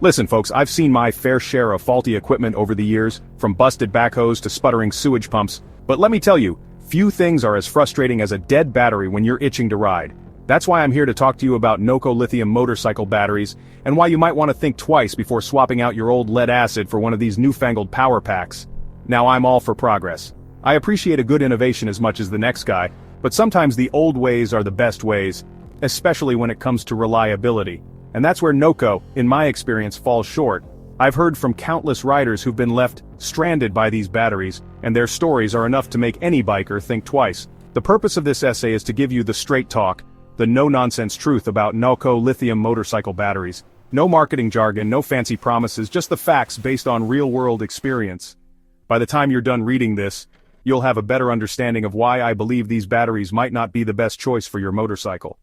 Listen folks, I've seen my fair share of faulty equipment over the years, from busted backhoes to sputtering sewage pumps, but let me tell you, few things are as frustrating as a dead battery when you're itching to ride. That's why I'm here to talk to you about NOCO Lithium motorcycle batteries, and why you might want to think twice before swapping out your old lead acid for one of these newfangled power packs. Now I'm all for progress. I appreciate a good innovation as much as the next guy, but sometimes the old ways are the best ways, especially when it comes to reliability. And that's where NOCO, in my experience, falls short. I've heard from countless riders who've been left stranded by these batteries, and their stories are enough to make any biker think twice. The purpose of this essay is to give you the straight talk, the no-nonsense truth about NOCO Lithium motorcycle batteries. No marketing jargon, no fancy promises, just the facts based on real-world experience. By the time you're done reading this, you'll have a better understanding of why I believe these batteries might not be the best choice for your motorcycle.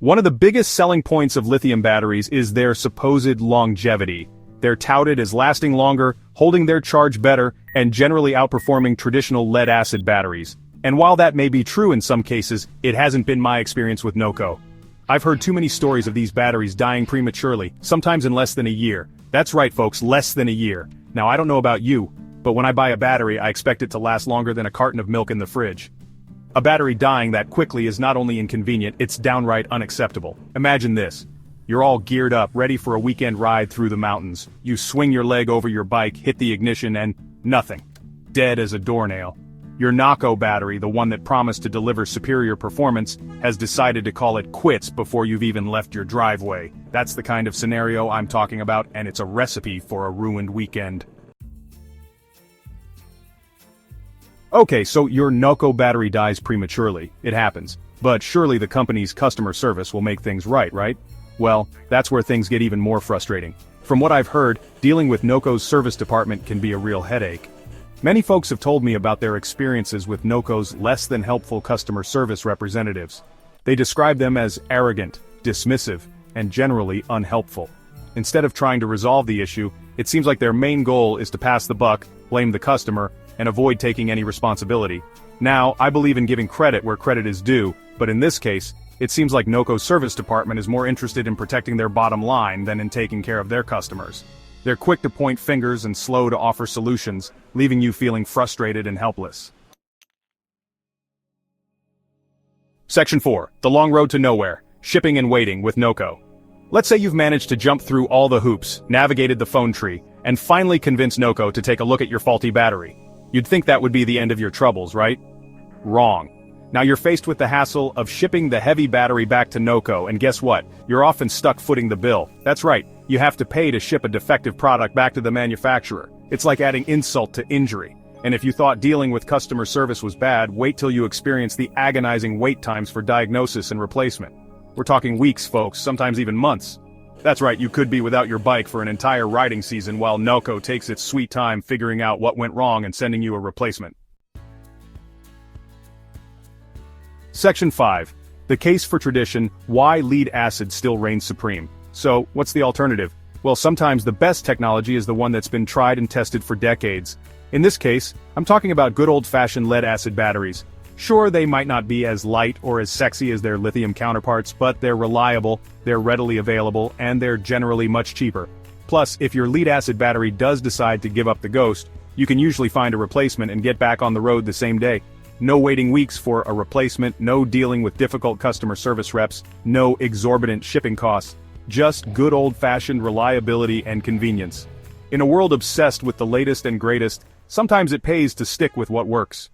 One of the biggest selling points of lithium batteries is their supposed longevity. They're touted as lasting longer, holding their charge better, and generally outperforming traditional lead-acid batteries. And while that may be true in some cases, it hasn't been my experience with NOCO. I've heard too many stories of these batteries dying prematurely, sometimes in less than a year. That's right folks, less than a year. Now I don't know about you, but when I buy a battery I expect it to last longer than a carton of milk in the fridge. A battery dying that quickly is not only inconvenient, it's downright unacceptable. Imagine this. You're all geared up, ready for a weekend ride through the mountains. You swing your leg over your bike, hit the ignition, and nothing. Dead as a doornail. Your NOCO battery, the one that promised to deliver superior performance, has decided to call it quits before you've even left your driveway. That's the kind of scenario I'm talking about, and it's a recipe for a ruined weekend. Okay, so your NOCO battery dies prematurely. It happens. But surely the company's customer service will make things right? Well, that's where things get even more frustrating. From what I've heard, dealing with NOCO's service department can be a real headache. Many folks have told me about their experiences with NOCO's less than helpful customer service representatives. They describe them as arrogant, dismissive, and generally unhelpful. Instead of trying to resolve the issue, it seems like their main goal is to pass the buck, blame the customer, and avoid taking any responsibility. Now, I believe in giving credit where credit is due, but in this case, it seems like NOCO's service department is more interested in protecting their bottom line than in taking care of their customers. They're quick to point fingers and slow to offer solutions, leaving you feeling frustrated and helpless. Section 4. The long road to nowhere. Shipping and waiting with NOCO. Let's say you've managed to jump through all the hoops, navigated the phone tree, and finally convinced NOCO to take a look at your faulty battery. You'd think that would be the end of your troubles, right? Wrong. Now you're faced with the hassle of shipping the heavy battery back to NOCO, and guess what? You're often stuck footing the bill. That's right, you have to pay to ship a defective product back to the manufacturer. It's like adding insult to injury. And if you thought dealing with customer service was bad, wait till you experience the agonizing wait times for diagnosis and replacement. We're talking weeks, folks, sometimes even months. That's right, you could be without your bike for an entire riding season while NOCO takes its sweet time figuring out what went wrong and sending you a replacement. Section 5. The case for tradition, why lead acid still reigns supreme. So, what's the alternative? Well, sometimes the best technology is the one that's been tried and tested for decades. In this case, I'm talking about good old-fashioned lead-acid batteries. Sure, they might not be as light or as sexy as their lithium counterparts, but they're reliable, they're readily available, and they're generally much cheaper. Plus, if your lead-acid battery does decide to give up the ghost, you can usually find a replacement and get back on the road the same day. No waiting weeks for a replacement, no dealing with difficult customer service reps, no exorbitant shipping costs. Just good old-fashioned reliability and convenience. In a world obsessed with the latest and greatest, sometimes it pays to stick with what works.